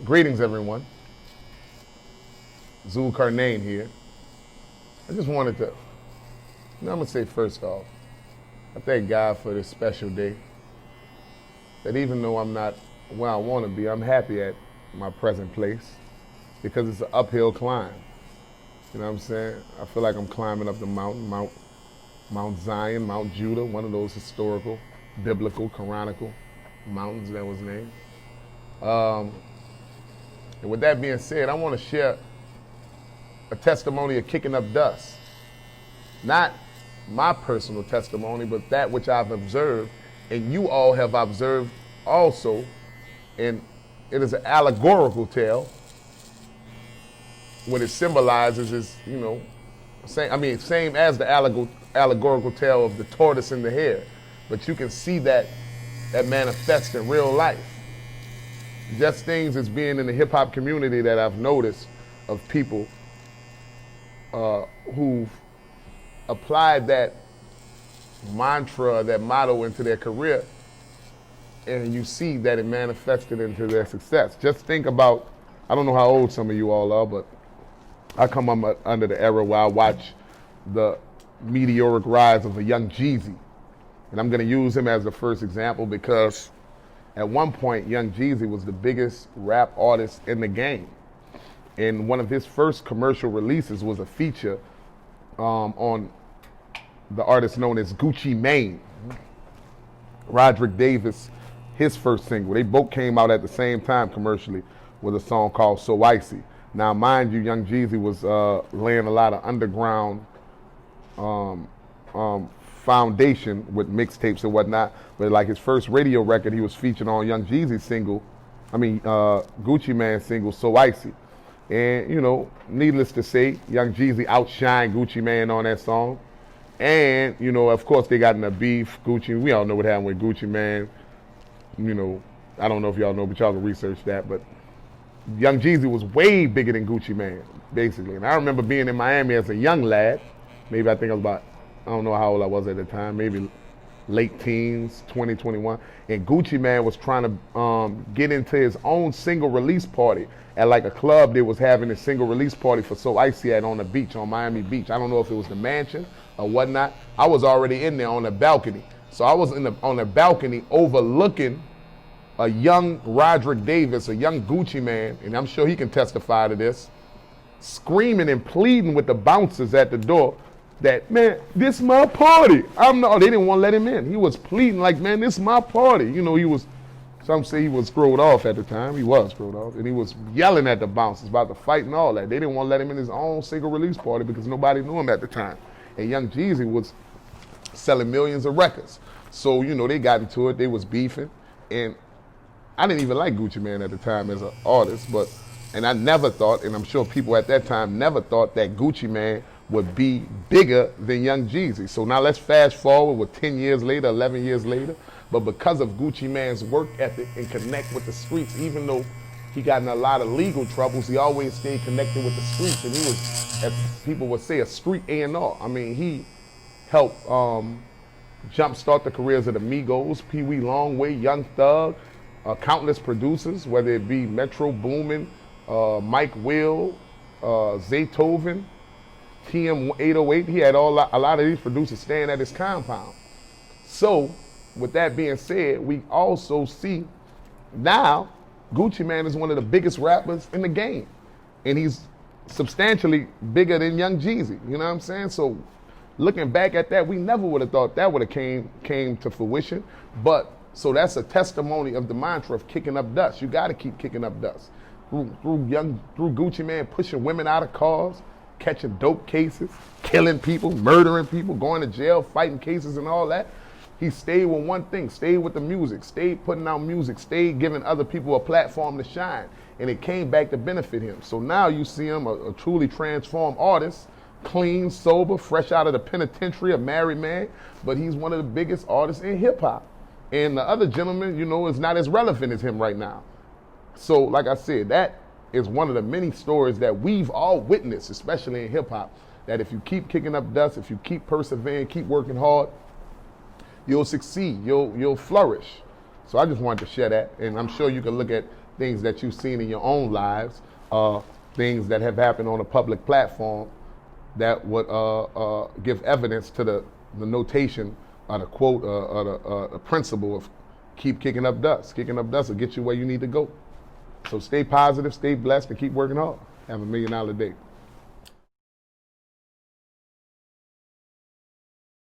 Greetings, everyone. Zulkarnain here. I just wanted to, I'm going to say first off, I thank God for this special day. That even though I'm not where I want to be, I'm happy at my present place because it's an uphill climb. You know what I'm saying? I feel like I'm climbing up the mountain, Mount Zion, Mount Judah, one of those historical, biblical, Quranical mountains that was named. And with that being said, I want to share a testimony of kicking up dust. Not my personal testimony, but that which I've observed, and you all have observed also, and it is an allegorical tale. What it symbolizes is, same as the allegorical tale of the tortoise and the hare, but you can see that manifest in real life. Just things as being in the hip hop community that I've noticed of people who've applied that mantra, that motto into their career, and you see that it manifested into their success. Just think about, I don't know how old some of you all are, but I come under the era where I watch the meteoric rise of a young Jeezy. And I'm gonna use him as the first example because at one point, young Jeezy was the biggest rap artist in the game. And one of his first commercial releases was a feature on the artist known as Gucci Mane. Roderick Davis, his first single. They both came out at the same time commercially with a song called So Icy. Now, mind you, young Jeezy was laying a lot of underground foundation with mixtapes and whatnot, but like his first radio record, he was featured on young Jeezy's Gucci Mane's single, So Icy. And, needless to say, young Jeezy outshined Gucci Mane on that song. And, of course, they got in a beef. Gucci, we all know what happened with Gucci Mane. I don't know if y'all know, but y'all can research that. But young Jeezy was way bigger than Gucci Mane, basically. And I remember being in Miami as a young lad. Maybe I think I was about, I don't know how old I was at the time, maybe late teens, 20, 21. And Gucci Mane was trying to get into his own single release party at like a club that was having a single release party for So Icy at on the beach, on Miami Beach. I don't know if it was the mansion or whatnot. I was already in there on the balcony. So I was on the balcony overlooking a young Roderick Davis, a young Gucci Mane, and I'm sure he can testify to this, screaming and pleading with the bouncers at the door that, man, this my party. They didn't want to let him in. He was pleading like, man, this my party. Some say he was screwed off at the time. He was screwed off. And he was yelling at the bouncers about the fight and all that. They didn't want to let him in his own single release party because nobody knew him at the time. And young Jeezy was selling millions of records. So, they got into it. They was beefing. And I didn't even like Gucci Mane at the time as an artist, and I never thought, and I'm sure people at that time never thought that Gucci Mane would be bigger than young Jeezy. So now let's fast forward with 10 years later, 11 years later. But because of Gucci Mane's work ethic and connect with the streets, even though he got in a lot of legal troubles, he always stayed connected with the streets. And he was, as people would say, a street A&R. I mean, he helped jumpstart the careers of the Migos, Pee Wee Longway, Young Thug, countless producers, whether it be Metro Boomin, Mike Will, Zaytoven, TM808. He had a lot of these producers staying at his compound. So, with that being said, we also see now Gucci Mane is one of the biggest rappers in the game. And he's substantially bigger than young Jeezy. You know what I'm saying? So, looking back at that, we never would have thought that would have came to fruition. So that's a testimony of the mantra of kicking up dust. You got to keep kicking up dust. Through Gucci Mane pushing women out of cars, catching dope cases, killing people, murdering people, going to jail, fighting cases and all that. He stayed with one thing, stayed with the music, stayed putting out music, stayed giving other people a platform to shine. And it came back to benefit him. So now you see him, a truly transformed artist, clean, sober, fresh out of the penitentiary, a married man, but he's one of the biggest artists in hip hop. And the other gentleman, is not as relevant as him right now. So, like I said, that is one of the many stories that we've all witnessed, especially in hip hop, that if you keep kicking up dust, if you keep persevering, keep working hard, you'll succeed, you'll flourish. So I just wanted to share that, and I'm sure you can look at things that you've seen in your own lives, things that have happened on a public platform that would give evidence to the notation or the quote or the principle of keep kicking up dust. Kicking up dust will get you where you need to go. So stay positive, stay blessed, and keep working hard. Have $1 million day.